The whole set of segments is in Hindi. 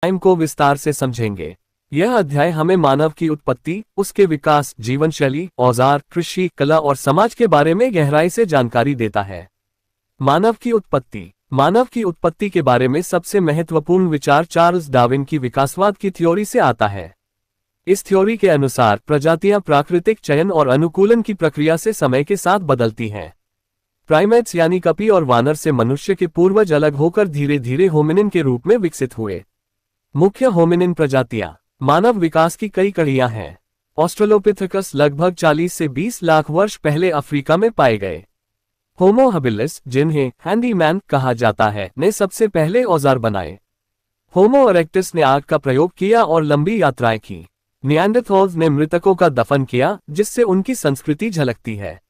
टाइम को विस्तार से समझेंगे। यह अध्याय हमें मानव की उत्पत्ति, उसके विकास, जीवन शैली, औजार, कृषि, कला और समाज के बारे में गहराई से जानकारी देता है। मानव की उत्पत्ति। मानव की उत्पत्ति के बारे में सबसे महत्वपूर्ण विचार चार्ल्स डार्विन की विकासवाद की थ्योरी से आता है। इस थ्योरी के अनुसार प्रजातियां प्राकृतिक चयन और अनुकूलन की प्रक्रिया से समय के साथ बदलती हैं। प्राइमेट्स यानी कपी और वानर से मनुष्य के पूर्वज अलग होकर धीरे धीरे होमिनिन के रूप में विकसित हुए। मुख्य होमिनिन प्रजातियां। मानव विकास की कई कड़ियां हैं। ऑस्ट्रेलोपिथेकस लगभग 40 से 20 लाख वर्ष पहले अफ्रीका में पाए गए। होमो हबिलिस, जिन्हें हैंडीमैन कहा जाता है, ने सबसे पहले औजार बनाए। होमो इरेक्टस ने आग का प्रयोग किया और लंबी यात्राएं की। निएंडरथॉल्स ने मृतकों का दफन किया, जिससे उनकी संस्कृति झलकती है।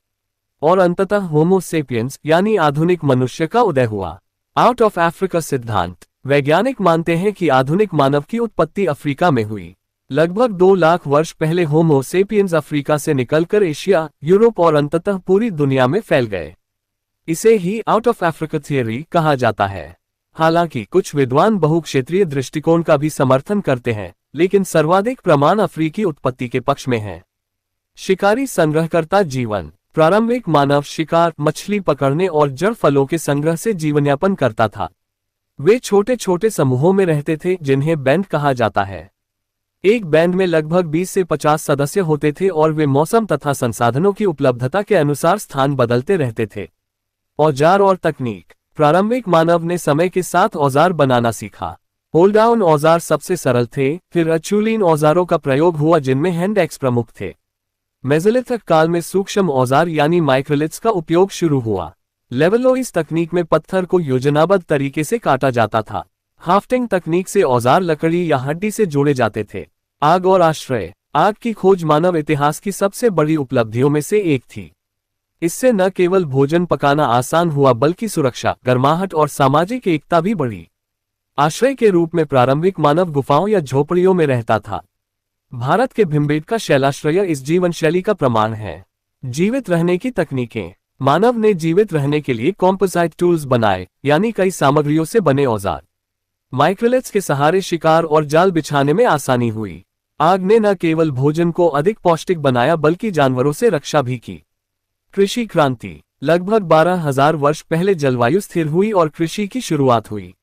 और अंततः होमो सेपियंस यानी आधुनिक मनुष्य का उदय हुआ। आउट ऑफ अफ्रीका सिद्धांत। वैज्ञानिक मानते हैं कि आधुनिक मानव की उत्पत्ति अफ्रीका में हुई। लगभग 2 लाख वर्ष पहले होमो सेपियंस अफ्रीका से निकलकर एशिया, यूरोप और अंततः पूरी दुनिया में फैल गए। इसे ही आउट ऑफ अफ्रीका थियरी कहा जाता है। हालांकि कुछ विद्वान बहुक्षेत्रीय दृष्टिकोण का भी समर्थन करते हैं, लेकिन सर्वाधिक प्रमाण अफ्रीकी उत्पत्ति के पक्ष में है। शिकारी संग्रहकर्ता जीवन। प्रारंभिक मानव शिकार, मछली पकड़ने और जड़ फलों के संग्रह से जीवनयापन करता था। वे छोटे छोटे समूहों में रहते थे, जिन्हें बैंड कहा जाता है। एक बैंड में लगभग 20 से 50 सदस्य होते थे और वे मौसम तथा संसाधनों की उपलब्धता के अनुसार स्थान बदलते रहते थे। औजार और तकनीक। प्रारंभिक मानव ने समय के साथ औजार बनाना सीखा। होल्ड डाउन औजार सबसे सरल थे, फिर अचूलीन औजारों का प्रयोग हुआ जिनमें हैंड एक्स प्रमुख थे। मेसोलिथिक काल में सूक्ष्म औजार यानी माइक्रोलिथ्स का उपयोग शुरू हुआ। लेवलोइस तकनीक में पत्थर को योजनाबद्ध तरीके से काटा जाता था। हाफ्टिंग तकनीक से औजार लकड़ी या हड्डी से जोड़े जाते थे। आग और आश्रय। आग की खोज मानव इतिहास की सबसे बड़ी उपलब्धियों में से एक थी। इससे न केवल भोजन पकाना आसान हुआ, बल्कि सुरक्षा, गर्माहट और सामाजिक एकता भी बढ़ी। आश्रय के रूप में प्रारंभिक मानव गुफाओं या झोपड़ियों में रहता था। भारत के भीमबेटका शैलाश्रय इस जीवन शैली का प्रमाण है। जीवित रहने की तकनीकें। मानव ने जीवित रहने के लिए कॉम्पोसाइट टूल्स बनाए, यानी कई सामग्रियों से बने औजार। माइक्रोलिथ्स के सहारे शिकार और जाल बिछाने में आसानी हुई। आग ने न केवल भोजन को अधिक पौष्टिक बनाया, बल्कि जानवरों से रक्षा भी की। कृषि क्रांति। लगभग 12,000 वर्ष पहले जलवायु स्थिर हुई और कृषि की शुरुआत हुई।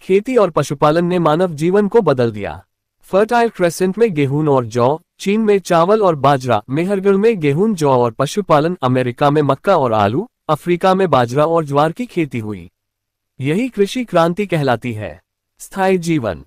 खेती और पशुपालन ने मानव जीवन को बदल दिया। फर्टाइल क्रेसेंट में गेहूं और जौ, चीन में चावल और बाजरा, मेहरगढ़ में गेहूं, जौ और पशुपालन, अमेरिका में मक्का और आलू, अफ्रीका में बाजरा और ज्वार की खेती हुई। यही कृषि क्रांति कहलाती है। स्थायी जीवन।